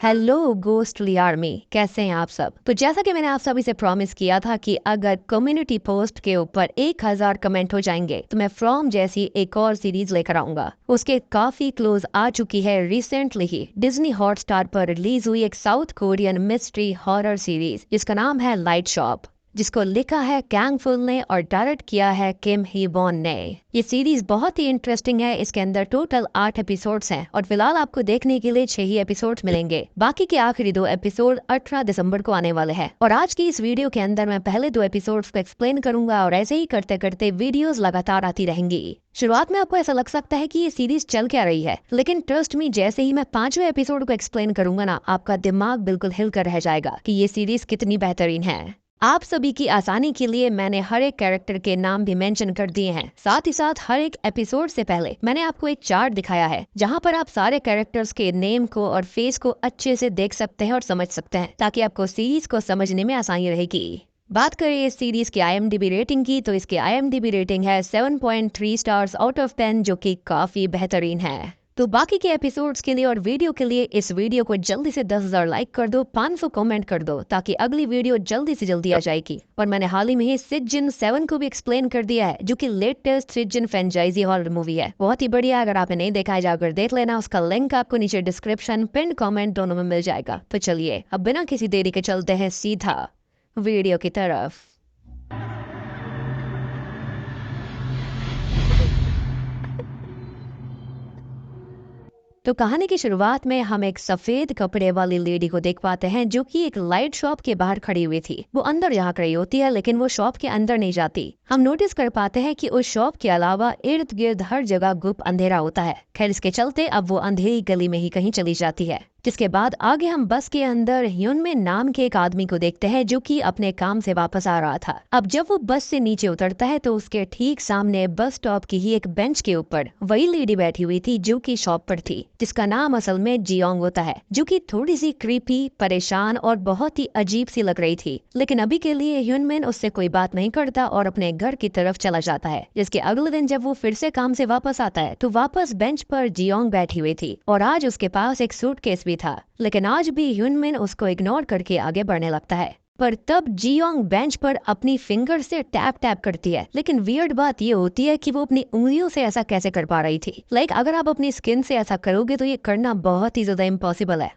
Hello ghostly army, कैसे हैं आप सब। तो जैसा कि मैंने आप सभी से प्रॉमिस किया था कि अगर कम्युनिटी पोस्ट के ऊपर 1000 कमेंट हो जाएंगे तो मैं फ्रॉम जैसी एक और सीरीज लेकर आऊंगा। उसके काफी क्लोज आ चुकी है रिसेंटली ही डिज्नी हॉटस्टार पर रिलीज हुई एक south Korean mystery horror series जिसका नाम है लाइट शॉप, जिसको लिखा है कैंग फुल ने और डायरेक्ट किया है किम ही बॉन ने। ये सीरीज बहुत ही इंटरेस्टिंग है। इसके अंदर टोटल 8 एपिसोड्स हैं और फिलहाल आपको देखने के लिए 6 ही एपिसोड्स मिलेंगे। बाकी के आखिरी 2 एपिसोड 18 दिसंबर को आने वाले हैं। और आज की इस वीडियो के अंदर मैं पहले 2 एपिसोड्स को एक्सप्लेन करूंगा और ऐसे ही करते करते वीडियोस लगातार आती रहेंगी। शुरुआत में आपको ऐसा लग सकता है कि ये सीरीज चल क्या रही है, लेकिन ट्रस्ट मी, जैसे ही मैं 5वें एपिसोड को एक्सप्लेन करूंगा ना, आपका दिमाग बिल्कुल हिलकर रह जाएगा कि ये सीरीज कितनी बेहतरीन है। आप सभी की आसानी के लिए मैंने हर एक कैरेक्टर के नाम भी मेंशन कर दिए हैं। साथ ही साथ हर एक एपिसोड से पहले मैंने आपको एक चार्ट दिखाया है जहां पर आप सारे कैरेक्टर्स के नेम को और फेस को अच्छे से देख सकते हैं और समझ सकते हैं, ताकि आपको सीरीज को समझने में आसानी रहेगी। बात करें इस सीरीज की IMDb रेटिंग की, तो इसकी IMDb रेटिंग है 7.3 स्टार्स आउट ऑफ 10, जो कि काफी बेहतरीन है। तो बाकी के एपिसोड्स के लिए और वीडियो के लिए इस वीडियो को जल्दी से 10,000 लाइक कर दो, 500 कमेंट कर दो, ताकि अगली वीडियो जल्दी से जल्दी आ जाएगी। और मैंने हाल ही में ही सिजन 7 को भी एक्सप्लेन कर दिया है, जो कि latest season franchise horror movie है। बहुत ही बढ़िया। अगर आपने नहीं देखा है जाकर देख लेना। उसका लिंक आपको नीचे डिस्क्रिप्शन, पिन कमेंट दोनों में मिल जाएगा। तो चलिए अब बिना किसी देरी के चलते हैं सीधा वीडियो की तरफ। तो कहानी की शुरुआत में हम एक सफेद कपड़े वाली लेडी को देख पाते हैं, जो कि एक लाइट शॉप के बाहर खड़ी हुई थी। वो अंदर झांक रही होती है, लेकिन वो शॉप के अंदर नहीं जाती। हम नोटिस कर पाते हैं कि उस शॉप के अलावा इर्द गिर्द हर जगह गुप अंधेरा होता है। खैर, इसके चलते अब वो अंधेरी गली में ही कहीं चली जाती है। जिसके बाद आगे हम बस के अंदर ह्यूनमिन नाम के एक आदमी को देखते हैं, जो कि अपने काम से वापस आ रहा था। अब जब वो बस से नीचे उतरता है तो उसके ठीक सामने बस स्टॉप की ही एक बेंच के ऊपर वही लेडी बैठी हुई थी, जो कि शॉप पर थी, जिसका नाम असल में जियोंग होता है, जो कि थोड़ी सी क्रीपी, परेशान और बहुत ही अजीब सी लग रही थी। लेकिन अभी के लिए ह्यूनमिन उससे कोई बात नहीं करता और अपने घर की तरफ चला जाता है। जिसके अगले दिन जब वो फिर से काम से वापस आता है तो वापस बेंच पर जियोंग बैठी हुई थी और आज उसके पास एक सूटकेस भी था। लेकिन आज भी ह्यूनमिन उसको इग्नोर करके आगे बढ़ने लगता है। पर तब जियोंग बेंच पर अपनी फिंगर से टैप टैप करती है। लेकिन वियर्ड बात ये होती है कि वो अपनी उंगलियों से ऐसा कैसे कर पा रही थी। अगर आप अपनी स्किन से ऐसा करोगे तो ये करना बहुत ही ज्यादा इम्पॉसिबल है।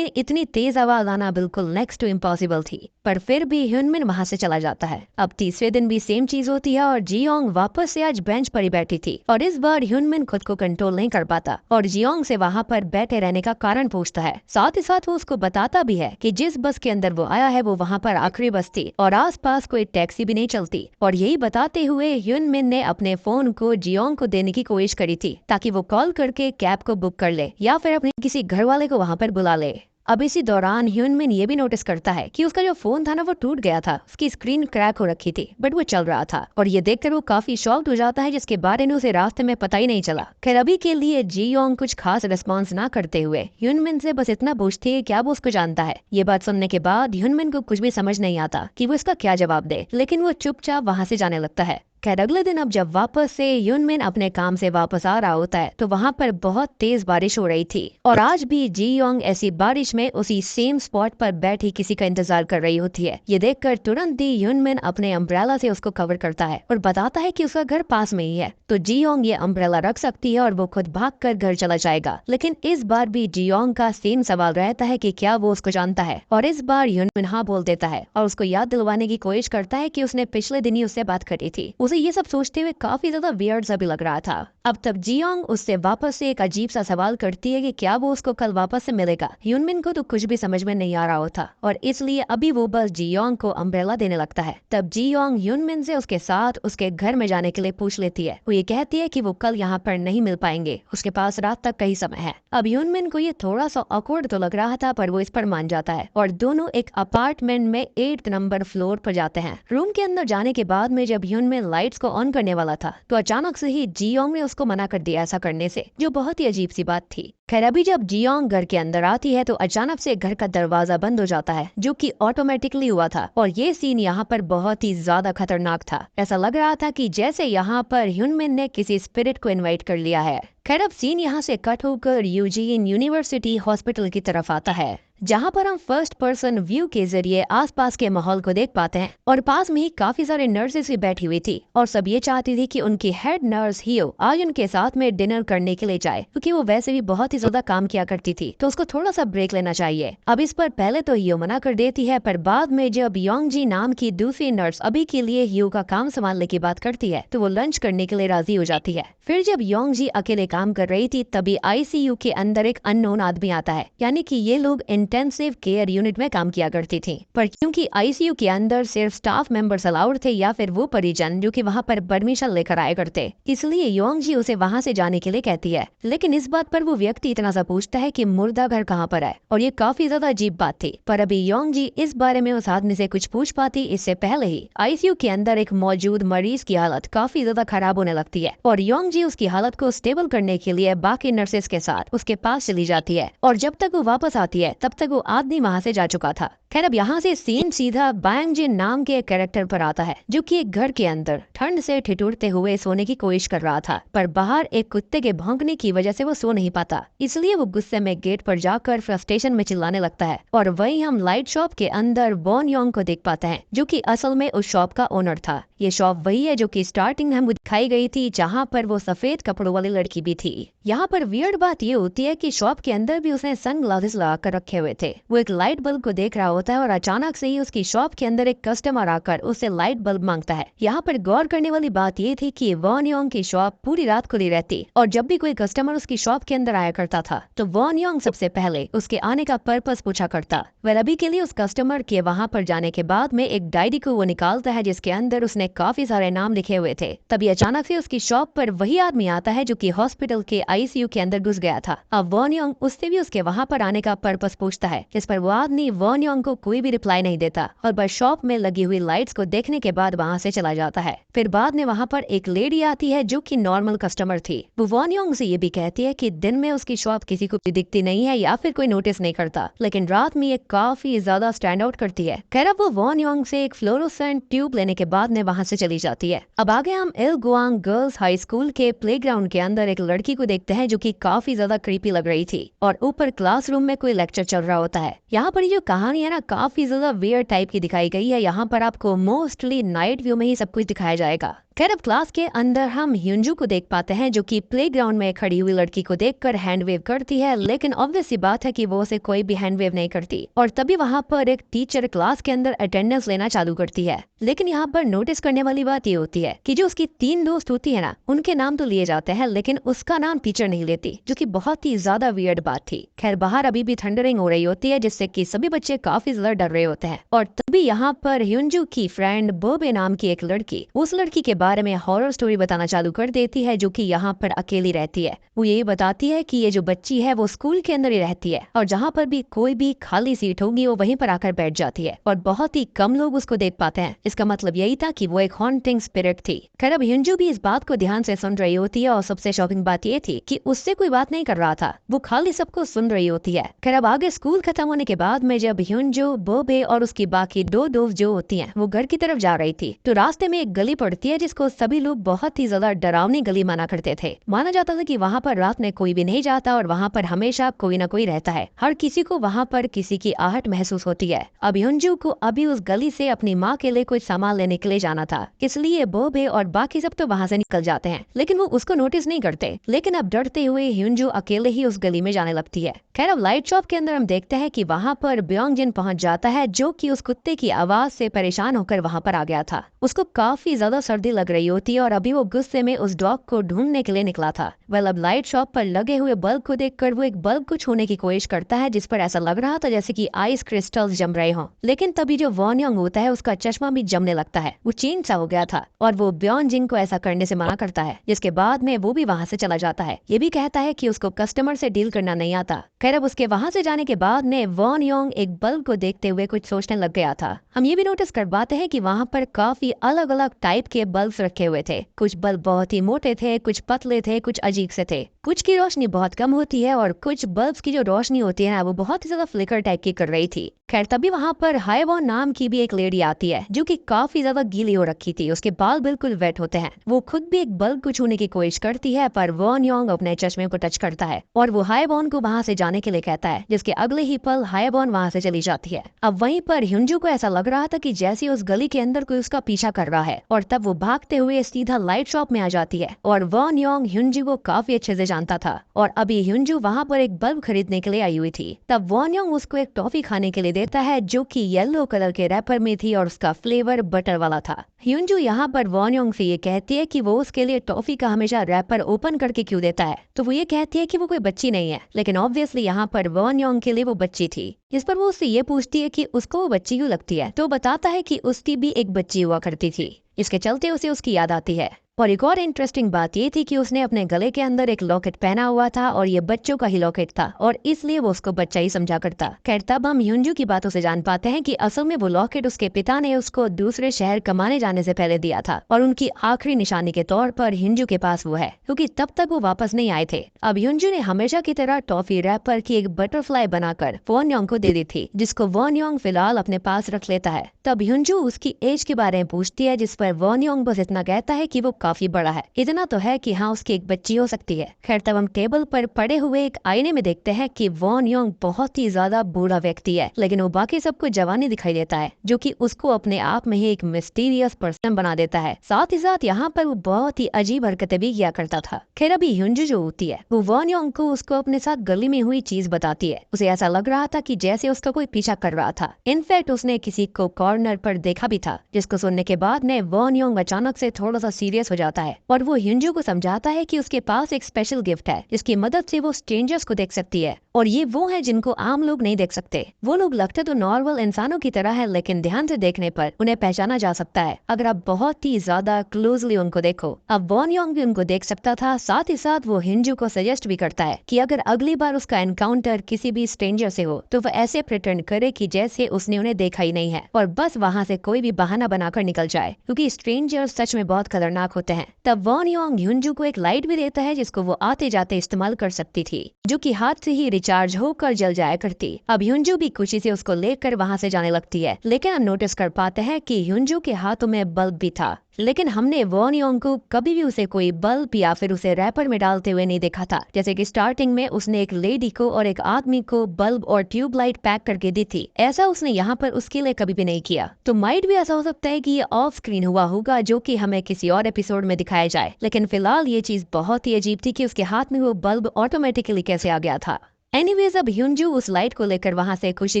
इतनी तेज आवाज आना बिल्कुल नेक्स्ट टू इम्पॉसिबल थी। पर फिर भी ह्यूनमिन वहाँ से चला जाता है। अब तीसरे दिन भी सेम चीज होती है और जियोंग वापस से आज बेंच पर ही बैठी थी और इस बार ह्यूनमिन खुद को कंट्रोल नहीं कर पाता और जियोंग से वहाँ पर बैठे रहने का कारण पूछता है। साथ ही साथ वो उसको बताता भी है कि जिस बस के अंदर वो आया है वो वहाँ पर आखिरी बस थी और आसपास कोई टैक्सी भी नहीं चलती। और यही बताते हुए ह्यूनमिन ने अपने फोन को जियोंग को देने की कोशिश करी थी, ताकि वो कॉल करके कैब को बुक कर ले या फिर अपने किसी घर वाले को वहाँ पर बुला ले। अब इसी दौरान ह्यूनमिन ये भी नोटिस करता है कि उसका जो फोन था ना, वो टूट गया था। उसकी स्क्रीन क्रैक हो रखी थी, बट वो चल रहा था और ये देखकर वो काफी शॉक्ड हो जाता है, जिसके बारे में उसे रास्ते में पता ही नहीं चला। खैर, अभी के लिए जियोंग कुछ खास रिस्पॉन्स ना करते हुए ह्यूनमिन से बस इतना पूछती है क्या वो उसको जानता है। ये बात सुनने के बाद ह्यूनमिन को कुछ भी समझ नहीं आता कि वो इसका क्या जवाब दे, लेकिन वो चुपचाप वहाँ से जाने लगता है। खैर, अगले दिन अब जब वापस से ह्यूनमिन अपने काम से वापस आ रहा होता है तो वहाँ पर बहुत तेज बारिश हो रही थी और आज भी जियोंग ऐसी बारिश में उसी सेम स्पॉट पर बैठी किसी का इंतजार कर रही होती है। ये देखकर तुरंत ही ह्यूनमिन अपने अम्ब्रेला से उसको कवर करता है और बताता है कि उसका घर पास में ही है, तो जियोंग ये अम्ब्रेला रख सकती है और वो खुद भागकर घर चला जाएगा। लेकिन इस बार भी जियोंग का सेम सवाल रहता है कि क्या वो उसको जानता है और इस बार ह्यूनमिन हाँ बोल देता है और उसको याद दिलवाने की कोशिश करता है कि उसने पिछले दिन ही उससे बात करी थी। उसे ये सब सोचते हुए काफी ज्यादा वियर्ड सा भी लग रहा था। अब तब जियोंग उससे वापस से एक अजीब सा सवाल करती है कि क्या वो उसको कल वापस से मिलेगा। ह्यूनमिन को तो कुछ भी समझ में नहीं आ रहा होता और इसलिए अभी वो बस जियोंग को अम्ब्रेला देने लगता है। तब जियोंग ह्यूनमिन से उसके साथ उसके घर में जाने के लिए पूछ लेती है। वो ये कहती है कि वो कल यहाँ पर नहीं मिल पाएंगे, उसके पास रात तक कई समय है। अब ह्यूनमिन को ये थोड़ा सा ऑकवर्ड तो लग रहा था, पर वो इस पर मान जाता है और दोनों एक अपार्टमेंट में 8th नंबर फ्लोर पर जाते हैं। रूम के अंदर जाने के बाद में जब ह्यूनमिन लाइट्स को ऑन करने वाला था तो अचानक से ही जियोंग ने उसको मना कर दिया ऐसा करने से, जो बहुत ही अजीब सी बात थी। खैर, अभी जब जियोंग घर के अंदर आती है तो अचानक से घर का दरवाजा बंद हो जाता है, जो कि ऑटोमेटिकली हुआ था और ये सीन यहाँ पर बहुत ही ज्यादा खतरनाक था। ऐसा लग रहा था कि जैसे यहाँ पर ह्यूनमिन ने किसी स्पिरिट को इनवाइट कर लिया है। खैर, अब सीन यहाँ से कट होकर यूजीन यूनिवर्सिटी हॉस्पिटल की तरफ आता है, जहाँ पर हम फर्स्ट पर्सन व्यू के जरिए आसपास के माहौल को देख पाते हैं और पास में ही काफी सारे नर्सेस भी बैठी हुई थी और सब ये चाहती थी कि उनकी हेड नर्स हियो आज उनके साथ में डिनर करने के लिए जाए, क्योंकि वो वैसे भी बहुत ही ज्यादा काम किया करती थी तो उसको थोड़ा सा ब्रेक लेना चाहिए। अब इस पर पहले तो हियो मना कर देती है, पर बाद में जब योंगजी नाम की दूसरी नर्स अभी के लिए हियो का काम संभालने की बात करती है तो वो लंच करने के लिए राजी हो जाती है। फिर जब योंगजी अकेले काम कर रही थी तभी आईसीयू के अंदर एक अननोन आदमी आता है, यानी कि ये लोग इंटेंसिव केयर यूनिट में काम किया करती थी, पर क्योंकि आईसीयू के अंदर सिर्फ स्टाफ मेंबर्स अलाउड थे या फिर वो परिजन जो कि वहाँ पर परमिशन लेकर आए करते, इसलिए योंगजी उसे वहाँ से जाने के लिए कहती है। लेकिन इस बात पर वो व्यक्ति इतना सा पूछता है कि मुर्दा घर कहाँ पर है, और ये काफी ज्यादा अजीब बात थी। पर अभी योंगजी इस बारे में उस आदमी से कुछ पूछ पाती इससे पहले ही आईसीयू के अंदर एक मौजूद मरीज की हालत काफी ज्यादा खराब होने लगती है और योंगजी उसकी हालत को स्टेबल करने के लिए बाकी नर्सेस के साथ उसके पास चली जाती है और जब तक वो वापस आती है तब तक वो आदमी वहाँ से जा चुका था। खैर अब यहाँ से सीन सीधा बांग जिन नाम के कैरेक्टर पर आता है जो कि एक घर के अंदर ठंड से ठिठुरते हुए सोने की कोशिश कर रहा था, पर बाहर एक कुत्ते के भौंकने की वजह से वो सो नहीं पाता, इसलिए वो गुस्से में गेट पर जाकर फ्रस्ट्रेशन में चिल्लाने लगता है। और वहीं हम लाइट शॉप के अंदर वॉन योंग को देख पाते हैं जो कि असल में उस शॉप का ओनर था। ये शॉप वही है जो कि स्टार्टिंग में हमको दिखाई गई थी जहाँ पर वो सफेद कपड़ों वाली लड़की भी थी। यहाँ पर वियर्ड बात ये होती है कि शॉप के अंदर भी उसने सन ग्लासेस लगा कर रखे हुए थे। वो एक लाइट बल्ब को देख रहा होता है और अचानक से ही उसकी शॉप के अंदर एक कस्टमर आकर उससे लाइट बल्ब मांगता है। यहाँ पर गौर करने वाली बात ये थी कि वॉन योंग की शॉप पूरी रात खुली रहती और जब भी कोई कस्टमर उसकी शॉप के अंदर आया करता था तो वॉन योंग सबसे पहले उसके आने का पर्पस पूछा करता। वह अभी के लिए उस कस्टमर के वहाँ पर जाने के बाद में एक डायरी को वो निकालता है जिसके अंदर उसने काफी सारे नाम लिखे हुए थे। तभी अचानक से उसकी शॉप पर वही आदमी आता है जो कि हॉस्पिटल के आईसीयू के अंदर घुस गया था। अब वॉन योंग उससे भी उसके वहाँ पर आने का पर्पस पूछता है, जिस पर वो आदमी वॉन योंग को कोई भी रिप्लाई नहीं देता और बस शॉप में लगी हुई लाइट्स को देखने के बाद वहाँ से चला जाता है। फिर बाद में वहाँ पर एक लेडी आती है जो कि नॉर्मल कस्टमर थी। वो वॉन योंग से ये भी कहती है कि दिन में उसकी शॉप किसी को भी दिखती नहीं है या फिर कोई नोटिस नहीं करता, लेकिन रात में ये काफी ज्यादा स्टैंड आउट करती है। खैर अब वो वॉन योंग से एक फ्लोरोसेंट ट्यूब लेने के बाद में वहाँ से चली जाती है। अब आगे हम इल गुआंग गर्ल्स हाई स्कूल के प्लेग्राउंड के अंदर एक लड़की को देखते हैं जो कि काफी ज्यादा क्रीपी लग रही थी और ऊपर क्लासरूम में कोई लेक्चर चल रहा होता है। यहाँ पर जो कहानी है ना काफी ज्यादा वियर्ड टाइप की दिखाई गई है। यहाँ पर आपको मोस्टली नाइट व्यू में ही सब कुछ दिखाया जाएगा। खैर अब क्लास के अंदर हम ह्यूंजू को देख पाते हैं जो कि प्लेग्राउंड में खड़ी हुई लड़की को देखकर हैंड वेव करती है, लेकिन ऑब्वियस सी बात है कि वो उसे कोई भी हैंड वेव नहीं करती। और तभी वहाँ पर एक टीचर क्लास के अंदर अटेंडेंस लेना चालू करती है, लेकिन यहाँ पर नोटिस करने वाली बात ये होती है कि जो उसकी 3 दोस्त होती है ना उनके नाम तो लिए जाते हैं लेकिन उसका नाम टीचर नहीं लेती, जो कि बहुत ही ज्यादा वियर्ड बात थी। खैर बाहर अभी भी थंडरिंग हो रही होती है जिससे कि सभी बच्चे काफी ज्यादा डर रहे होते हैं और तभी यहाँ पर ह्यूंजू की फ्रेंड बोबे नाम की एक लड़की उस लड़की के बारे में हॉरर स्टोरी बताना चालू कर देती है जो कि यहाँ पर अकेली रहती है। वो ये बताती है कि ये जो बच्ची है वो स्कूल के अंदर ही रहती है और जहाँ पर भी कोई भी खाली सीट होगी वो वहीं पर आकर बैठ जाती है और बहुत ही कम लोग उसको देख पाते हैं। इसका मतलब यही था कि वो एक हॉन्टिंग स्पिरिट थी। खैर अब ह्यूंजू भी इस बात को ध्यान से सुन रही होती है और सबसे शॉकिंग बात ये थी कि उससे कोई बात नहीं कर रहा था, वो खाली सबको सुन रही होती है। खैर अब आगे स्कूल खत्म होने के बाद में जब ह्यूंजू, बोबे और उसकी बाकी 2 दोस्त जो होती हैं वो घर की तरफ जा रही थी तो रास्ते में एक गली पड़ती है जिसको सभी लोग बहुत ही ज्यादा डरावनी गली माना करते थे। माना जाता था कि वहाँ पर रात में कोई भी नहीं जाता और वहाँ पर हमेशा कोई ना कोई रहता है। हर किसी को वहाँ पर किसी की आहट महसूस होती है। अब ह्यूंजू को अभी उस गली से अपनी माँ के लिए कुछ सामान लेने के लिए जाना था, इसलिए बोबे और बाकी सब तो वहाँ से निकल जाते हैं लेकिन वो उसको नोटिस नहीं करते। लेकिन अब डरते हुए ह्यूंजू अकेले ही उस गली में जाने लगती है। खैर अब लाइट शॉप के अंदर हम देखते हैं कि वहाँ पर ब्योंगजिन पहुँच जाता है जो कि उस कुत्ते की आवाज से परेशान होकर वहाँ पर आ गया था। उसको काफी ज्यादा सर्दी लग रही होती है और अभी वो गुस्से में उस डॉग को ढूंढने के लिए निकला था। वेल अब लाइट शॉप पर लगे हुए बल्ब को देखकर वो एक बल्ब को छूने की कोशिश करता है जिस पर ऐसा लग रहा था जैसे कि आइस क्रिस्टल्स जम रहे हों, लेकिन तभी जो वॉन योंग होता है उसका चश्मा भी जमने लगता है। वो चेंज सा हो गया था और वो ब्योंगजिन को ऐसा करने से मना करता है, जिसके बाद में वो भी वहाँ से चला जाता है। ये भी कहता है कि उसको कस्टमर से डील करना नहीं आता। खैर अब उसके वहाँ से जाने के बाद में वॉन योंग एक बल्ब को देखते हुए कुछ सोचने लग गया था। हम ये भी नोटिस कर पाते हैं कि वहाँ पर काफी अलग अलग टाइप के बल्ब बल्ब रखे हुए थे। कुछ बल्ब बहुत ही मोटे थे, कुछ पतले थे, कुछ अजीब से थे। कुछ की रोशनी बहुत कम होती है और कुछ बल्ब की जो रोशनी होती है ना वो बहुत ही ज्यादा फ्लिकर टाइप की कर रही थी। खैर तभी वहाँ पर हायवॉन नाम की भी एक लेडी आती है जो कि काफी ज्यादा गीली हो रखी थी। उसके बाल बिल्कुल वेट होते हैं। वो खुद भी एक बल्ब को छूने की कोशिश करती है पर वॉन योंग अपने चश्मे को टच करता है और वो हायवॉन को वहाँ से जाने के लिए कहता है, जिसके अगले ही पल हायवॉन वहाँ से चली जाती है। अब वहीं पर ह्युंजू को ऐसा लग रहा था कि जैसे उस गली के अंदर कोई उसका पीछा कर रहा है और तब वो भागते हुए सीधा लाइट शॉप में आ जाती है। और वॉन योंग ह्युंजू को काफी अच्छे से जानता था और अभी ह्युंजू वहाँ पर एक बल्ब खरीदने के लिए आई हुई थी। तब वॉन योंग उसको एक टॉफी खाने के लिए देता है जो कि येलो कलर के रैपर में थी और उसका फ्लेवर बटर वाला था। ह्युंजू यहाँ पर वॉन योंग से ये कहती है कि वो उसके लिए टॉफी का हमेशा रैपर ओपन करके क्यों देता है। तो वो ये कहती है कि वो कोई बच्ची नहीं है, लेकिन ऑब्वियसली यहाँ पर वॉन योंग के लिए वो बच्ची थी। इस पर वो उससे ये पूछती है कि उसको वो बच्ची क्यों लगती है, तो बताता है कि उसकी भी एक बच्ची हुआ करती थी। इसके चलते उसे उसकी याद आती है। और एक और इंटरेस्टिंग बात ये थी कि उसने अपने गले के अंदर एक लॉकेट पहना हुआ था और ये बच्चों का ही लॉकेट था और इसलिए वो उसको बच्चा ही समझा करता। खैर तब हम ह्युंजू की बातों से जान पाते हैं कि असल में वो लॉकेट उसके पिता ने उसको दूसरे शहर कमाने जाने से पहले दिया था और उनकी आखिरी निशानी के तौर पर ह्युंजू के पास वो है, क्योंकि तब तक वो वापस नहीं आए थे। अब ह्युंजू ने हमेशा की तरह टॉफी रैपर की एक बटरफ्लाई बनाकर वॉन योंग को दे दी थी, जिसको वॉन योंग फिलहाल अपने पास रख लेता है। तब ह्युंजू उसकी एज के बारे में पूछती है, जिस पर वॉन योंग बस इतना कहता है कि वो काफी बड़ा है, इतना तो है कि हाँ उसकी एक बच्ची हो सकती है। खैर तब हम टेबल पर पड़े हुए एक आईने में देखते हैं कि वॉन योंग बहुत ही ज्यादा बूढ़ा व्यक्ति है, लेकिन वो बाकी सबको जवानी दिखाई देता है, जो कि उसको अपने आप में ही एक मिस्टीरियस पर्सन बना देता है। साथ ही साथ यहाँ पर वो बहुत ही अजीब हरकतें भी किया करता था। खैर अभी ह्युंजू जो होती है वो वॉन योंग को उसको अपने साथ गली में हुई चीज बताती है। उसे ऐसा लग रहा था कि जैसे उसका कोई पीछा कर रहा था। इनफैक्ट उसने किसी को कॉर्नर पर देखा भी था, जिसको सुनने के बाद ने वॉन योंग अचानक से थोड़ा सा सीरियस हो जाता है और वो ह्युंजू को समझाता है कि उसके पास एक स्पेशल गिफ्ट है जिसकी मदद से वो स्ट्रेंजर्स को देख सकती है और ये वो है जिनको आम लोग नहीं देख सकते। वो लोग लगते तो नॉर्मल इंसानों की तरह है, लेकिन ध्यान से देखने पर उन्हें पहचाना जा सकता है अगर आप बहुत ही ज्यादा क्लोजली उनको देखो। अब वॉन योंग भी उनको देख सकता था। साथ ही साथ वो ह्युंजू को सजेस्ट भी करता है कि अगर अगली बार उसका एनकाउंटर किसी भी स्ट्रेंजर से हो तो वह ऐसे प्रिटेंड करे कि जैसे उसने उन्हें देखा ही नहीं है और बस वहाँ से कोई भी बहाना बनाकर निकल जाए, क्योंकि स्ट्रेंजर्स सच में बहुत खतरनाक होते हैं। तब वॉन योंग ह्युंजू को एक लाइट भी देता है जिसको वो आते जाते इस्तेमाल कर सकती थी, जो कि हाथ से ही रिचार्ज होकर जल जाया करती। अब ह्युंजू भी खुशी से उसको लेकर वहाँ से जाने लगती है, लेकिन हम नोटिस कर पाते हैं कि ह्युंजू के हाथों में बल्ब भी था, लेकिन हमने वॉन योंग को कभी भी उसे कोई बल्ब या फिर उसे रैपर में डालते हुए नहीं देखा था। जैसे कि स्टार्टिंग में उसने एक लेडी को और एक आदमी को बल्ब और ट्यूबलाइट पैक करके दी थी, ऐसा उसने यहाँ पर उसके लिए कभी भी नहीं किया। तो माइट भी ऐसा हो सकता है कि ये ऑफ स्क्रीन हुआ होगा, जो कि हमें किसी और एपिसोड में दिखाया जाए, लेकिन फिलहाल ये चीज बहुत ही अजीब थी कि उसके हाथ में वो बल्ब ऑटोमेटिकली कैसे आ गया था। एनीवेज अब ह्युंजू उस लाइट को लेकर वहाँ से खुशी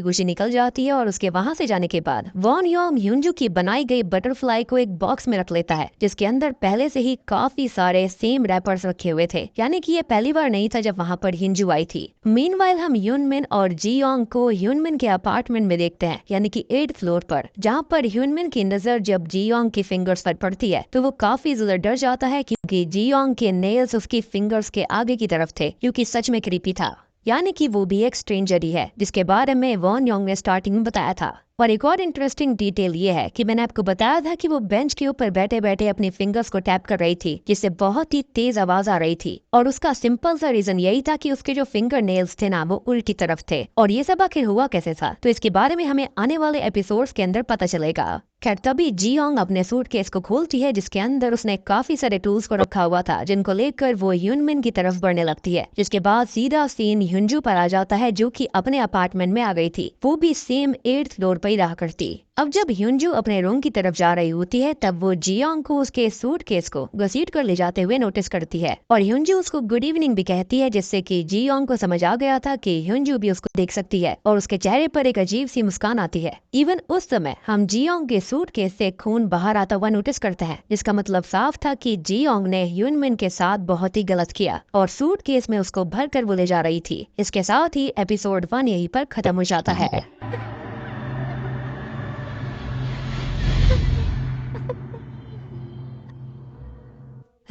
खुशी निकल जाती है और उसके वहाँ से जाने के बाद वॉन योंग ह्युंजू की बनाई गई बटरफ्लाई को एक बॉक्स में रख लेता है, जिसके अंदर पहले से ही काफी सारे सेम रैपर्स रखे हुए थे, यानी कि ये पहली बार नहीं था जब वहाँ पर ह्युंजू आई थी। मीनवाइल हम ह्युनमिन और जी योंग को ह्युनमिन के अपार्टमेंट में देखते हैं, यानी कि 8th फ्लोर पर, जहाँ पर ह्युनमिन की नजर जब जी योंग की फिंगर्स पर पड़ती है तो वो काफी ज्यादा डर जाता है, क्योंकि जी योंग के नेल्स उसकी फिंगर्स के आगे की तरफ थे, क्योंकि सच में क्रीपी था, यानी कि वो भी एक स्ट्रेंजर ही है, जिसके बारे में वॉन योंग ने स्टार्टिंग में बताया था। और एक और इंटरेस्टिंग डिटेल ये है कि मैंने आपको बताया था कि वो बेंच के ऊपर बैठे बैठे अपनी फिंगर्स को टैप कर रही थी, जिससे बहुत ही तेज आवाज आ रही थी, और उसका सिंपल सा रीजन यही था कि उसके जो फिंगर नेल्स थे ना वो उल्टी तरफ थे। और ये सब आखिर हुआ कैसे था, तो इसके बारे में हमें आने वाले एपिसोड्स के अंदर पता चलेगा। खैर तभी जी योंग अपने सूटकेस को खोलती है, जिसके अंदर उसने काफी सारे टूल्स को रखा हुआ था, जिनको लेकर वो ह्युनमिन की तरफ बढ़ने लगती है। जिसके बाद सीधा सीन ह्युंजू पर आ जाता है, जो कि अपने अपार्टमेंट में आ गई थी, वो भी सेम 8th फ्लोर पर ही रहा करती। अब जब ह्युंजू अपने रूम की तरफ जा रही होती है तब वो जियोंग को उसके सूटकेस को घसीट कर ले जाते हुए नोटिस करती है, और ह्युंजू उसको गुड इवनिंग भी कहती है, जिससे कि जियोंग को समझ आ गया था कि ह्युंजू भी उसको देख सकती है, और उसके चेहरे पर एक अजीब सी मुस्कान आती है। इवन उस समय हम जियोंग के सूटकेस से खून बाहर आता हुआ नोटिस करते हैं, जिसका मतलब साफ था कि जियोंग ने ह्युनमिन के साथ बहुत ही गलत किया और सूटकेस में उसको भर कर वो ले जा रही थी। इसके साथ ही एपिसोड 1 यहीं पर खत्म हो जाता है।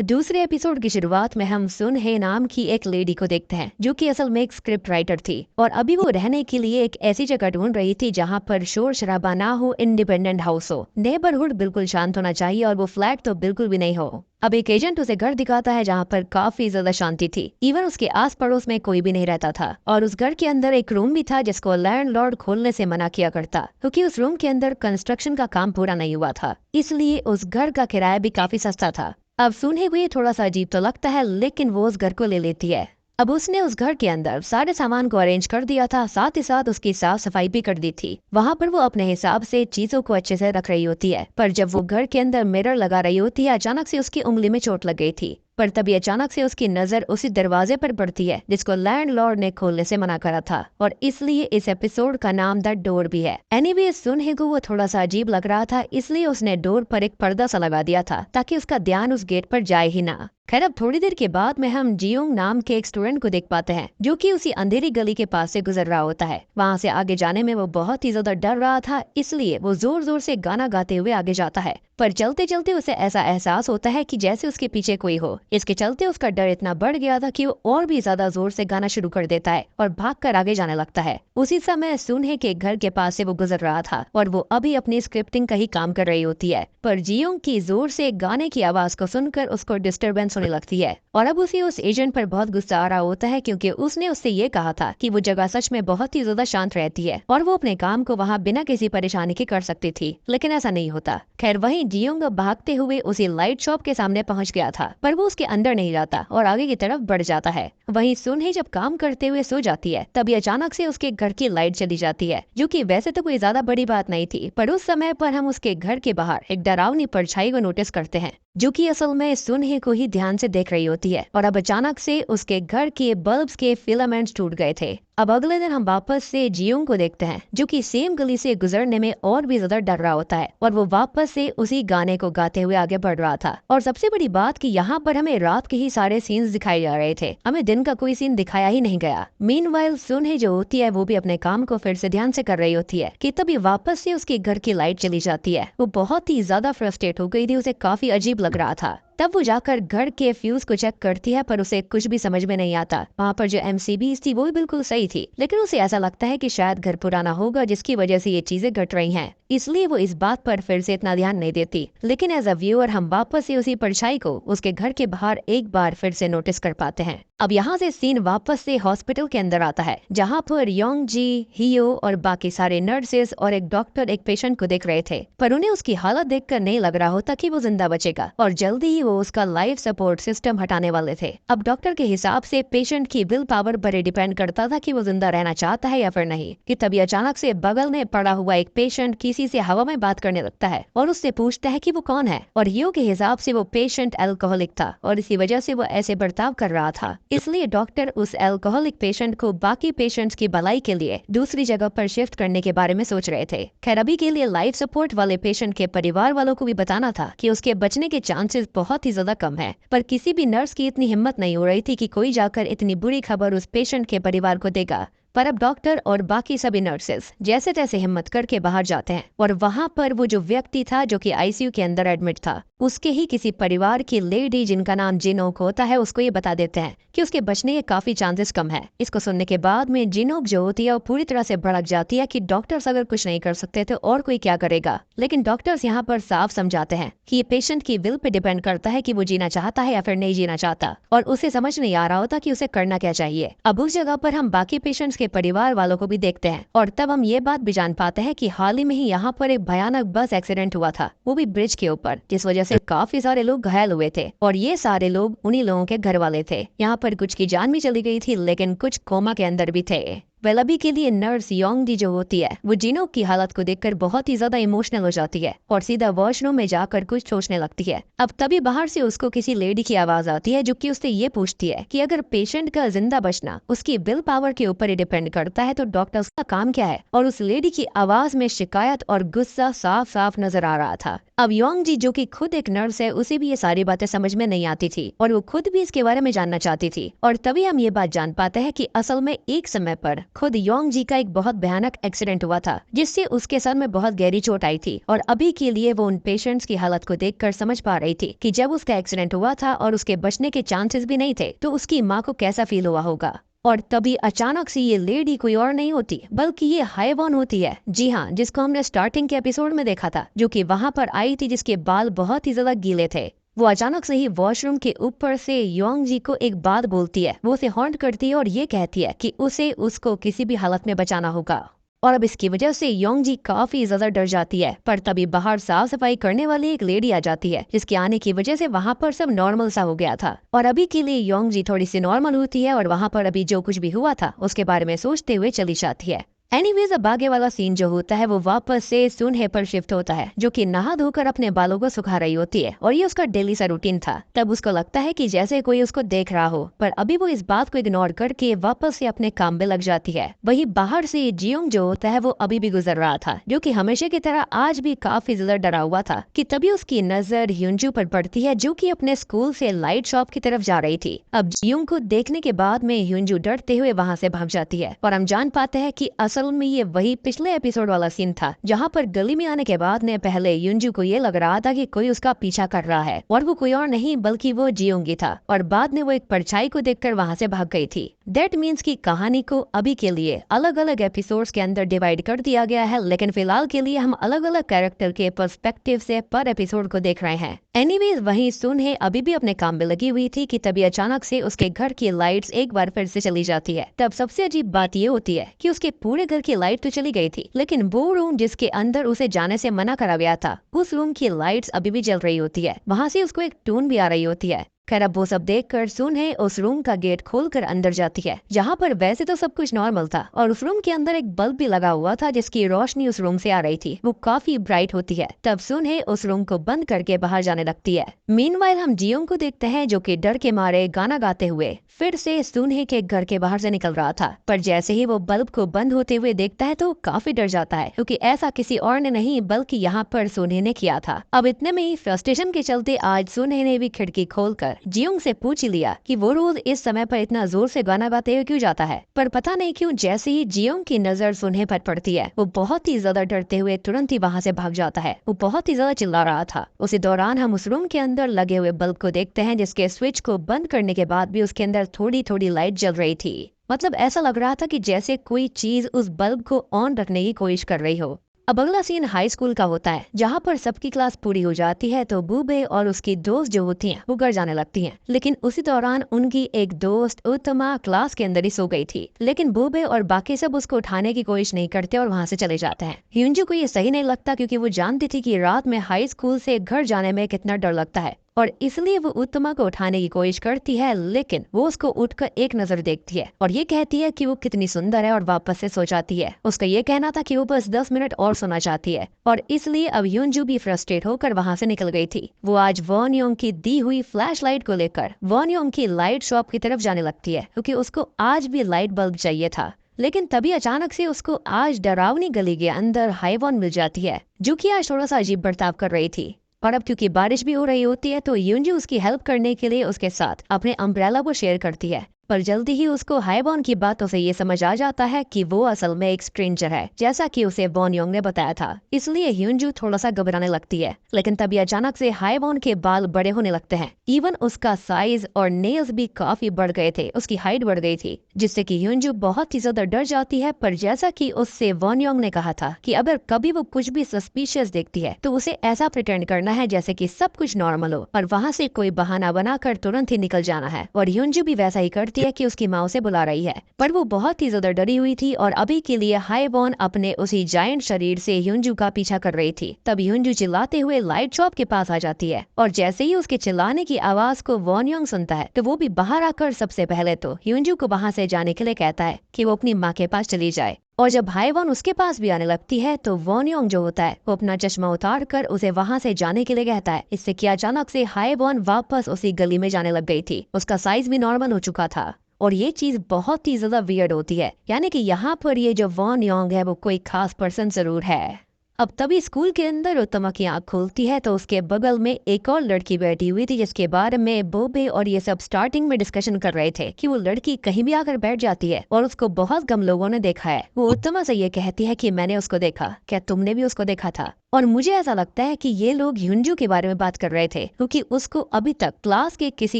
दूसरे एपिसोड की शुरुआत में हम सुन हे नाम की एक लेडी को देखते हैं जो कि असल में एक स्क्रिप्ट राइटर थी और अभी वो रहने के लिए एक ऐसी जगह ढूंढ रही थी जहाँ पर शोर शराबा ना हो, इंडिपेंडेंट हाउस हो, नेबरहुड बिल्कुल शांत होना चाहिए और वो फ्लैट तो बिल्कुल भी नहीं हो। अब एक एजेंट उसे घर दिखाता है जहाँ पर काफी ज्यादा शांति थी, इवन उसके आस पड़ोस में कोई भी नहीं रहता था और उस घर के अंदर एक रूम भी था जिसको लैंडलॉर्ड खोलने से मना किया करता क्योंकि उस रूम के अंदर कंस्ट्रक्शन का काम पूरा नहीं हुआ था, इसलिए उस घर का किराया भी काफी सस्ता था। अब सुने हुए थोड़ा सा अजीब तो लगता है लेकिन वो उस घर को ले लेती है। अब उसने उस घर के अंदर सारे सामान को अरेंज कर दिया था, साथ ही साथ उसकी साफ सफाई भी कर दी थी। वहाँ पर वो अपने हिसाब से चीजों को अच्छे से रख रही होती है, पर जब वो घर के अंदर मिरर लगा रही होती है अचानक से उसकी उंगली में चोट लग गई थी। पर तभी अचानक से उसकी नजर उसी दरवाजे पर पड़ती है जिसको लैंडलॉर्ड ने खोलने से मना करा था और इसलिए इस एपिसोड का नाम द डोर भी है। एनीवे सुनहे को वो थोड़ा सा अजीब लग रहा था, इसलिए उसने डोर पर एक पर्दा सा लगा दिया था ताकि उसका ध्यान उस गेट पर जाए ही ना। खैर अब थोड़ी देर के बाद में हम जियोंग नाम के एक स्टूडेंट को देख पाते हैं जो कि उसी अंधेरी गली के पास से गुजर रहा होता है। वहाँ से आगे जाने में वो बहुत ही ज्यादा डर रहा था, इसलिए वो जोर जोर से गाना गाते हुए आगे जाता है, पर चलते चलते उसे ऐसा एहसास होता है कि जैसे उसके पीछे कोई हो। इसके चलते उसका डर इतना बढ़ गया था कि वो और भी ज्यादा जोर से गाना शुरू कर देता है और भागकर आगे जाने लगता है। उसी समय सुनहे के घर के पास से वो गुजर रहा था और वो अभी अपनी स्क्रिप्टिंग का ही काम कर रही होती है, पर जियोंग की जोर से गाने की आवाज को सुनकर उसको डिस्टरबेंस होने लगती है और अब उसे उस एजेंट पर बहुत गुस्सा आ रहा होता है क्योंकि उसने उससे ये कहा था कि वो जगह सच में बहुत ही ज्यादा शांत रहती है और वो अपने काम को वहाँ बिना किसी परेशानी के कर सकती थी, लेकिन ऐसा नहीं होता। खैर वहीं जियोंग भागते हुए उसी लाइट शॉप के सामने पहुंच गया था, पर वो उसके अंदर नहीं जाता और आगे की तरफ बढ़ जाता है। वहीं सुनहे जब काम करते हुए सो जाती है तभी अचानक से उसके घर की लाइट चली जाती है, जो कि वैसे तो कोई ज्यादा बड़ी बात नहीं थी, पर उस समय पर हम उसके घर के बाहर एक डरावनी परछाई को नोटिस करते हैं जो कि असल में सुनहे को ही ध्यान से देख रही होती है और अब अचानक से उसके घर के बल्ब्स के फिलामेंट्स टूट गए थे। अब अगले दिन हम वापस से जियोंग को देखते हैं जो कि सेम गली से गुजरने में और भी ज्यादा डर रहा होता है और वो वापस से उसी गाने को गाते हुए आगे बढ़ रहा था। और सबसे बड़ी बात कि यहाँ पर हमें रात के ही सारे सीन्स दिखाए जा रहे थे, हमें दिन का कोई सीन दिखाया ही नहीं गया। मीनवाइल सुनहे जो होती है वो भी अपने काम को फिर से ध्यान से कर रही होती है कि तभी वापस से उसके घर की लाइट चली जाती है। वो बहुत ही ज्यादा फ्रस्ट्रेट हो गई थी, उसे काफी अजीब लग रहा था। तब वो जाकर घर के फ्यूज को चेक करती है पर उसे कुछ भी समझ में नहीं आता। वहाँ पर जो एमसीबीज थी वो भी बिल्कुल सही थी, लेकिन उसे ऐसा लगता है कि शायद घर पुराना होगा जिसकी वजह से ये चीजें घट रही हैं, इसलिए वो इस बात पर फिर से इतना ध्यान नहीं देती। लेकिन एज अ व्यूअर हम वापस से उसी परछाई को उसके घर के बाहर एक बार फिर से नोटिस कर पाते हैं। अब यहाँ से सीन वापस से हॉस्पिटल के अंदर आता है जहाँ पर योंग जी, हियो और बाकी सारे नर्सेस और एक डॉक्टर एक पेशेंट को देख रहे थे, पर उन्हें उसकी हालत देखकर नहीं लग रहा होता कि वो जिंदा बचेगा और जल्दी ही वो उसका लाइफ सपोर्ट सिस्टम हटाने वाले थे। अब डॉक्टर के हिसाब से पेशेंट की विल पावर पर डिपेंड करता था कि वो जिंदा रहना चाहता है या फिर नहीं, कि तभी अचानक से बगल में पड़ा हुआ एक पेशेंट किसी से हवा में बात करने लगता है और उससे पूछता है कि वो कौन है, और हियो के हिसाब से वो पेशेंट अल्कोहलिक था और इसी वजह से वो ऐसे बर्ताव कर रहा था, इसलिए डॉक्टर उस अल्कोहलिक पेशेंट को बाकी पेशेंट्स की भलाई के लिए दूसरी जगह पर शिफ्ट करने के बारे में सोच रहे थे। खैर अभी के लिए लाइफ सपोर्ट वाले पेशेंट के परिवार वालों को भी बताना था कि उसके बचने के चांसेस बहुत ही ज्यादा कम है, पर किसी भी नर्स की इतनी हिम्मत नहीं हो रही थी कि कोई जाकर इतनी बुरी खबर उस पेशेंट के परिवार को देगा। पर अब डॉक्टर और बाकी सभी नर्सेस जैसे तैसे हिम्मत करके बाहर जाते हैं और वहाँ पर वो जो व्यक्ति था जो कि आईसीयू के अंदर एडमिट था, उसके ही किसी परिवार की लेडी जिनका नाम जिनोक होता है, उसको ये बता देते हैं कि उसके बचने के काफी चांसेस कम है। इसको सुनने के बाद में जिनोक जो होती है वो पूरी तरह से भड़क जाती है कि डॉक्टर्स अगर कुछ नहीं कर सकते तो और कोई क्या करेगा। लेकिन डॉक्टर्स यहाँ पर साफ समझाते हैं कि ये पेशेंट की विल पे डिपेंड करता है कि वो जीना चाहता है या फिर नहीं जीना चाहता, और उसे समझ नहीं आ रहा होता कि उसे करना क्या चाहिए। अब उस जगह पर हम बाकी पेशेंट्स के परिवार वालों को भी देखते हैं और तब हम ये बात भी जान पाते हैं कि हाल ही में ही यहाँ पर एक भयानक बस एक्सीडेंट हुआ था, वो भी ब्रिज के ऊपर, जिस वजह से काफी सारे लोग घायल हुए थे और ये सारे लोग उन्हीं लोगों के घर वाले थे। यहाँ पर कुछ की जान भी चली गई थी लेकिन कुछ कोमा के अंदर भी थे। वेल अभी के लिए नर्स योंग डी जो होती है वो जिनोक की हालत को देखकर बहुत ही ज्यादा इमोशनल हो जाती है और सीधा वॉशरूम में जाकर कुछ सोचने लगती है। अब तभी बाहर से उसको किसी लेडी की आवाज आती है जो कि उससे ये पूछती है कि अगर पेशेंट का जिंदा बचना उसकी विल पावर के ऊपर ही डिपेंड करता है तो डॉक्टर का काम क्या है, और उस लेडी की आवाज में शिकायत और गुस्सा साफ साफ नजर आ रहा था। अब योंग जी जो कि खुद एक नर्स है, उसे भी ये सारी बातें समझ में नहीं आती थी और वो खुद भी इसके बारे में जानना चाहती थी। और तभी हम ये बात जान पाते हैं कि असल में एक समय पर खुद योंग जी का एक बहुत भयानक एक्सीडेंट हुआ था, जिससे उसके सर में बहुत गहरी चोट आई थी। और अभी के लिए वो उन पेशेंट्स की हालत को देखकर समझ पा रही थी कि जब उसका एक्सीडेंट हुआ था और उसके बचने के चांसेस भी नहीं थे, तो उसकी माँ को कैसा फील हुआ होगा। और तभी अचानक से ये लेडी कोई और नहीं होती बल्कि ये हाइवॉन होती है। जी हाँ, जिसको हमने स्टार्टिंग के एपिसोड में देखा था, जो कि वहां पर आई थी, जिसके बाल बहुत ही ज्यादा गीले थे। वो अचानक से ही वॉशरूम के ऊपर से योंग जी को एक बात बोलती है। वो उसे हॉन्ट करती है और ये कहती है कि उसे उसको किसी भी हालत में बचाना होगा। और अब इसकी वजह से योंग जी काफी ज्यादा डर जाती है। पर तभी बाहर साफ सफाई करने वाली एक लेडी आ जाती है, जिसके आने की वजह से वहां पर सब नॉर्मल सा हो गया था। और अभी के लिए योंग जी थोड़ी सी नॉर्मल होती है और वहां पर अभी जो कुछ भी हुआ था उसके बारे में सोचते हुए चली जाती है। एनीवेज, अब आगे वाला सीन जो होता है वो वापस से सुनहे पर शिफ्ट होता है, जो कि नहा धोकर अपने बालों को सुखा रही होती है। और ये उसका डेली सा रूटीन था। तब उसको लगता है कि जैसे कोई उसको देख रहा हो, पर अभी वो इस बात को इग्नोर करके वापस से अपने काम में लग जाती है। वही बाहर से जियोंग जो होता है वो अभी भी गुजर रहा था, जो कि हमेशा की तरह आज भी काफी ज्यादा डरा हुआ था। कि तभी उसकी नजर ह्यूंजू पर पड़ती है, जो कि अपने स्कूल से लाइट शॉप की तरफ जा रही थी। अब जियोंग को देखने के बाद में ह्यूंजू डरते हुए वहाँ से भाग जाती है। और हम जान पाते हैं कि असल में ये वही पिछले एपिसोड वाला सीन था, जहाँ पर गली में आने के बाद ने पहले यूंजू को ये लग रहा था कि कोई उसका पीछा कर रहा है, और वो कोई और नहीं बल्कि वो जियोंगी था। और बाद में वो एक परछाई को देखकर वहाँ से भाग गई थी। दैट मीन्स की कहानी को अभी के लिए अलग अलग एपिसोड्स के अंदर डिवाइड कर दिया गया है, लेकिन फिलहाल के लिए हम अलग अलग कैरेक्टर के पर्सपेक्टिव से पर एपिसोड को देख रहे हैं। एनीवेज, वहीं सुनहे अभी भी अपने काम में लगी हुई थी कि तभी अचानक से उसके घर की लाइट्स एक बार फिर से चली जाती है। तब सबसे अजीब बात ये होती है कि उसके पूरे घर की लाइट तो चली गई थी, लेकिन वो रूम जिसके अंदर उसे जाने से मना करा गया था, उस रूम की लाइट्स अभी भी जल रही होती है। वहाँ से उसको एक टून भी आ रही होती है। खैर, अब वो सब देखकर सुनहे उस रूम का गेट खोलकर अंदर जाती है, जहाँ पर वैसे तो सब कुछ नॉर्मल था और उस रूम के अंदर एक बल्ब भी लगा हुआ था, जिसकी रोशनी उस रूम से आ रही थी। वो काफी ब्राइट होती है। तब सुनहे उस रूम को बंद करके बाहर जाने लगती है। मीनवाइल हम जियोंग को देखते हैं, जो कि डर के मारे गाना गाते हुए फिर से सुनहे के घर के बाहर से निकल रहा था। पर जैसे ही वो बल्ब को बंद होते हुए देखता है तो काफी डर जाता है, क्योंकि ऐसा किसी और ने नहीं बल्कि यहाँ पर सुनहे ने किया था। अब इतने में ही फ्रस्ट्रेशन के चलते आज सुनहे ने भी खिड़की खोलकर जियोंग से पूछ ही लिया कि वो रोज इस समय पर इतना जोर से गाना गाते हुए क्यों जाता है। पर पता नहीं क्यों जैसे ही जियोंग की नजर सुनहे पर पड़ती है, वो बहुत ही ज्यादा डरते हुए तुरंत ही वहाँ से भाग जाता है। वो बहुत ही ज्यादा चिल्ला रहा था। उसी दौरान हम उस रूम के अंदर लगे हुए बल्ब को देखते हैं, जिसके स्विच को बंद करने के बाद भी उसके अंदर थोड़ी थोड़ी लाइट जल रही थी। मतलब ऐसा लग रहा था कि जैसे कोई चीज उस बल्ब को ऑन रखने की कोशिश कर रही हो। अब अगला सीन हाई स्कूल का होता है, जहाँ पर सबकी क्लास पूरी हो जाती है तो बूबे और उसकी दोस्त जो होती हैं वो घर जाने लगती हैं। लेकिन उसी दौरान उनकी एक दोस्त उत्तमा क्लास के अंदर ही सो गई थी। लेकिन बूबे और बाकी सब उसको उठाने की कोशिश नहीं करते और वहाँ से चले जाते हैं। ह्यूंजू को ये सही नहीं लगता, क्योंकि वो जानती थी कि रात में हाई स्कूल से घर जाने में कितना डर लगता है, और इसलिए वो उत्तमा को उठाने की कोशिश करती है। लेकिन वो उसको उठकर एक नजर देखती है और ये कहती है कि वो कितनी सुंदर है और वापस से सो जाती है। उसका ये कहना था कि वो बस 10 मिनट और सोना चाहती है, और इसलिए अब यूंजू भी फ्रस्ट्रेट होकर वहाँ से निकल गई थी। वो आज वॉन योंग की दी हुई फ्लैश लाइट को लेकर वॉन योंग की लाइट शॉप की तरफ जाने लगती है, क्योंकि उसको आज भी लाइट बल्ब चाहिए था। लेकिन तभी अचानक से उसको आज डरावनी गली के अंदर हाइवॉन मिल जाती है, जो कि आज थोड़ा सा अजीब बर्ताव कर रही थी। और अब क्योंकि बारिश भी हो रही होती है तो यूंजू उसकी हेल्प करने के लिए उसके साथ अपने अम्ब्रेला को शेयर करती है। पर जल्दी ही उसको हाइवॉन की बातों से ये समझ आ जाता है कि वो असल में एक स्ट्रेंजर है, जैसा कि उसे वॉन योंग ने बताया था। इसलिए ह्यूंजू थोड़ा सा घबराने लगती है। लेकिन तभी अचानक से हाइवॉन के बाल बड़े होने लगते हैं। इवन उसका साइज और नेल्स भी काफी बढ़ गए थे, उसकी हाइट बढ़ गई थी, जिससे कि ह्यूंजू बहुत ही ज्यादा डर जाती है। पर जैसा कि उससे वॉन योंग ने कहा था कि अगर कभी वो कुछ भी सस्पिशियस देखती है तो उसे ऐसा प्रिटेंड करना है जैसे कि सब कुछ नॉर्मल हो, और वहाँ से कोई बहाना बनाकर तुरंत ही निकल जाना है। और ह्यूंजू भी वैसा ही करती है कि उसकी माँ उसे बुला रही है। पर वो बहुत ही ज्यादा डरी हुई थी और अभी के लिए हाइवॉन अपने उसी जायंट शरीर से ह्यूंजू का पीछा कर रही थी। तब ह्यूंजू चिल्लाते हुए लाइट शॉप के पास आ जाती है, और जैसे ही उसके चिल्लाने की आवाज को वॉन योंग सुनता है तो वो भी बाहर आकर सबसे पहले तो ह्यूंजू को वहाँ से जाने के लिए कहता है कि वो अपनी माँ के पास चली जाए। और जब हाइवॉन उसके पास भी आने लगती है तो वॉन योंग जो होता है वो अपना चश्मा उतार कर उसे वहाँ से जाने के लिए कहता है। इससे कि अचानक से हाइवॉन वापस उसी गली में जाने लग गई थी। उसका साइज भी नॉर्मल हो चुका था, और ये चीज बहुत ही ज्यादा वियर्ड होती है। यानी कि यहाँ पर ये जो वॉन योंग है वो कोई खास पर्सन जरूर है। अब तभी स्कूल के अंदर उत्तमा की आंख खुलती है तो उसके बगल में एक और लड़की बैठी हुई थी जिसके बारे में बोबे और ये सब स्टार्टिंग में डिस्कशन कर रहे थे कि वो लड़की कहीं भी आकर बैठ जाती है और उसको बहुत कम लोगों ने देखा है। वो उत्तमा से ये कहती है कि मैंने उसको देखा, क्या तुमने भी उसको देखा था? और मुझे ऐसा लगता है कि ये लोग युंजू के बारे में बात कर रहे थे क्योंकि उसको अभी तक क्लास के किसी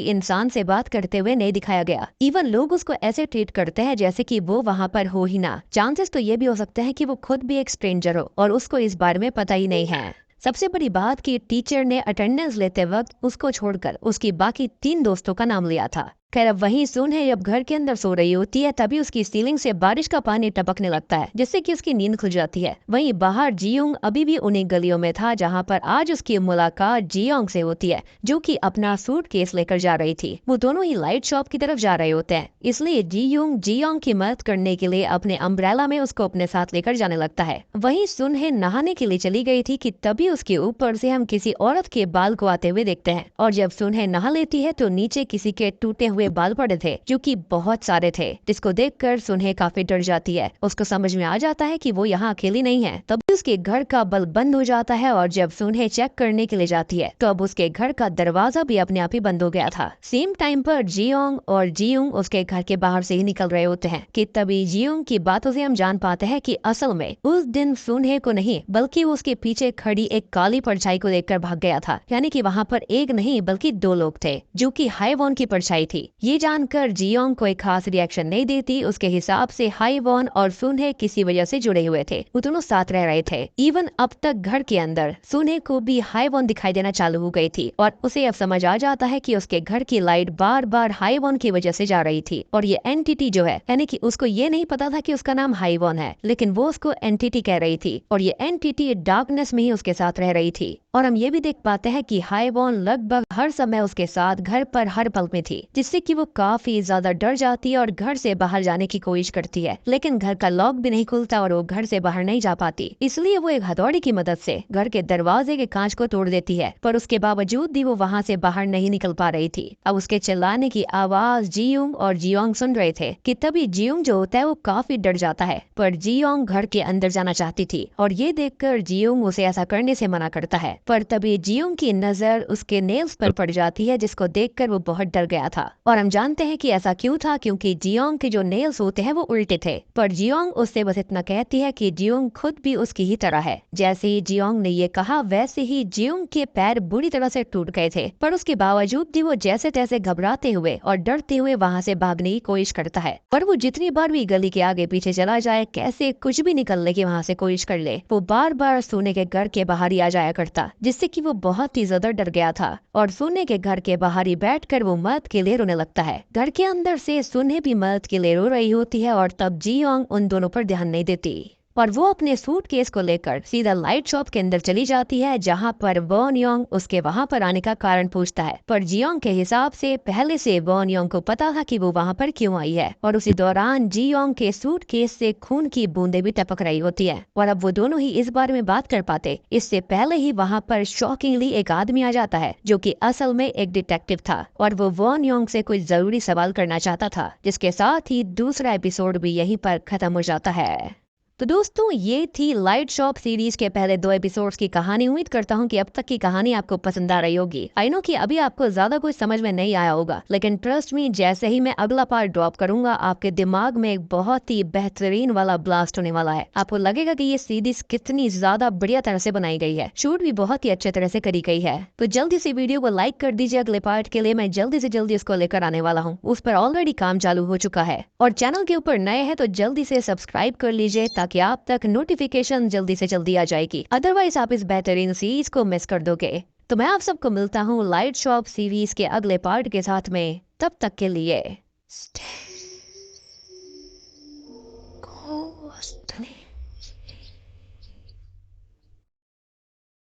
इंसान से बात करते हुए नहीं दिखाया गया। इवन लोग उसको ऐसे ट्रीट करते हैं जैसे कि वो वहाँ पर हो ही ना। चांसेस तो ये भी हो सकते हैं कि वो खुद भी एक स्ट्रेंजर हो और उसको इस बारे में पता ही नहीं है। सबसे बड़ी बात कि टीचर ने अटेंडेंस लेते वक्त उसको छोड़कर उसकी बाकी 3 दोस्तों का नाम लिया था। खैर अब वहीं सुन है जब घर के अंदर सो रही होती है तभी उसकी सीलिंग से बारिश का पानी टपकने लगता है जिससे कि उसकी नींद खुल जाती है। वहीं बाहर जियोंग अभी भी उन्हीं गलियों में था जहां पर आज उसकी मुलाकात जियोंग से होती है जो कि अपना सूटकेस लेकर जा रही थी। वो दोनों ही लाइट शॉप की तरफ जा रहे होते हैं, इसलिए जियोंग की मदद करने के लिए अपने अम्ब्रेला में उसको अपने साथ लेकर जाने लगता है। वहीं सुन है नहाने के लिए चली गई थी कि तभी उसके ऊपर से हम किसी औरत के बाल को आते हुए देखते हैं और जब सुन है नहा लेती है तो नीचे किसी के टूटे हुए बाल पड़े थे जो कि बहुत सारे थे, जिसको देखकर सुनहे काफी डर जाती है। उसको समझ में आ जाता है कि वो यहाँ अकेली नहीं है। तभी उसके घर का बल्ब बंद हो जाता है और जब सुनहे चेक करने के लिए जाती है तो अब उसके घर का दरवाजा भी अपने आप ही बंद हो गया था। सेम टाइम पर जियोंग और जियोंग उसके घर के बाहर से ही निकल रहे होते हैं कि तभी जियोंग की बातों से हम जान पाते हैं कि असल में उस दिन सुनहे को नहीं बल्कि उसके पीछे खड़ी एक काली परछाई को देखकर भाग गया था। यानी कि वहाँ पर एक नहीं बल्कि 2 लोग थे जो कि हाईवॉन की परछाई थी। ये जानकर जियोंग कोई खास रिएक्शन नहीं देती। उसके हिसाब से हाईवॉन और सुनहे किसी वजह से जुड़े हुए थे, वो दोनों साथ रह रहे थे। इवन अब तक घर के अंदर सुनहे को भी हाईवॉन दिखाई देना चालू हो गई थी और उसे अब समझ आ जाता है कि उसके घर की लाइट बार बार हाईवॉन की वजह से जा रही थी। और ये एंटिटी जो है यानी कि उसको ये नहीं पता था कि उसका नाम हाईवॉन है, लेकिन वो उसको एंटिटी कह रही थी और ये एंटिटी डार्कनेस में ही उसके साथ रह रही थी। और हम ये भी देख पाते हैं कि हाईवॉन लगभग हर समय उसके साथ घर पर हर पल में थी, जिससे कि वो काफी ज्यादा डर जाती है और घर से बाहर जाने की कोशिश करती है, लेकिन घर का लॉक भी नहीं खुलता और वो घर से बाहर नहीं जा पाती। इसलिए वो एक हथौड़ी की मदद से घर के दरवाजे के कांच को तोड़ देती है, पर उसके बावजूद भी वो वहाँ से बाहर नहीं निकल पा रही थी। अब उसके चिल्लाने की आवाज जियोंग और जियोंग सुन रहे थे कि तभी जियोंग जो होता है वो काफी डर जाता है, पर जियोंग घर के अंदर जाना चाहती थी और ये देखकर जियोंग उसे ऐसा करने से मना करता है। पर तभी जियोंग की नजर उसके नेल्स पर पड़ जाती है जिसको देखकर वो बहुत डर गया था। और हम जानते हैं कि ऐसा क्यों था, क्योंकि जियोंग के जो नेल्स होते हैं वो उल्टे थे। पर जियोंग उससे बस इतना कहती है कि जियोंग खुद भी उसकी ही तरह है। जैसे ही जियोंग ने ये कहा वैसे ही जियोंग के पैर बुरी तरह से टूट गए थे, पर उसके बावजूद भी वो जैसे तैसे घबराते हुए और डरते हुए वहाँ से भागने की कोशिश करता है। पर वो जितनी बार भी गली के आगे पीछे चला जाए, कैसे कुछ भी निकलने की वहाँ से कोशिश कर ले, वो बार बार सोने के घर के बाहर ही आ जाया करता, जिससे कि वो बहुत ही ज्यादा डर गया था। और सोने के घर के बाहर ही बैठकर वो मदद के लिए रोने लगता है। घर के अंदर से सुने भी मदद के लिए रो रही होती है और तब जियोंग उन दोनों पर ध्यान नहीं देती और वो अपने सूटकेस को लेकर सीधा लाइट शॉप के अंदर चली जाती है, जहां पर वॉन योंग उसके वहां पर आने का कारण पूछता है। पर जियोंग के हिसाब से पहले से वॉन योंग को पता था कि वो वहां पर क्यों आई है और उसी दौरान जियोंग के सूटकेस से खून की बूंदें भी टपक रही होती है। और अब वो दोनों ही इस बारे में बात कर पाते इससे पहले ही वहाँ पर शॉकिंगली एक आदमी आ जाता है जो कि असल में एक डिटेक्टिव था और वो वॉन योंग से कुछ जरूरी सवाल करना चाहता था, जिसके साथ ही दूसरा एपिसोड भी यहीं पर खत्म हो जाता है। तो दोस्तों ये थी लाइट शॉप सीरीज के पहले 2 एपिसोड्स की कहानी। उम्मीद करता हूँ कि अब तक की कहानी आपको पसंद आ रही होगी। आई नो कि अभी आपको ज्यादा कुछ समझ में नहीं आया होगा, लेकिन ट्रस्ट मी जैसे ही मैं अगला पार्ट ड्रॉप करूंगा आपके दिमाग में एक बहुत ही बेहतरीन वाला ब्लास्ट होने वाला है। आपको लगेगा कि ये सीरीज कितनी ज्यादा बढ़िया तरह से बनाई गई है, शूट भी बहुत ही अच्छे तरह से करी गई है। तो जल्दी से वीडियो को लाइक कर दीजिए, अगले पार्ट के लिए मैं जल्दी से जल्दी उसको लेकर आने वाला हूँ। उस पर ऑलरेडी काम चालू हो चुका है और चैनल के ऊपर नए हैं तो जल्दी से सब्सक्राइब कर लीजिए ताकि आप तक नोटिफिकेशन जल्दी से जल्दी आ जाएगी, अदरवाइज आप इस बेहतरीन सीरीज को मिस कर दोगे। तो मैं आप सबको मिलता हूँ लाइट शॉप सीरीज के अगले पार्ट के साथ में, तब तक के लिए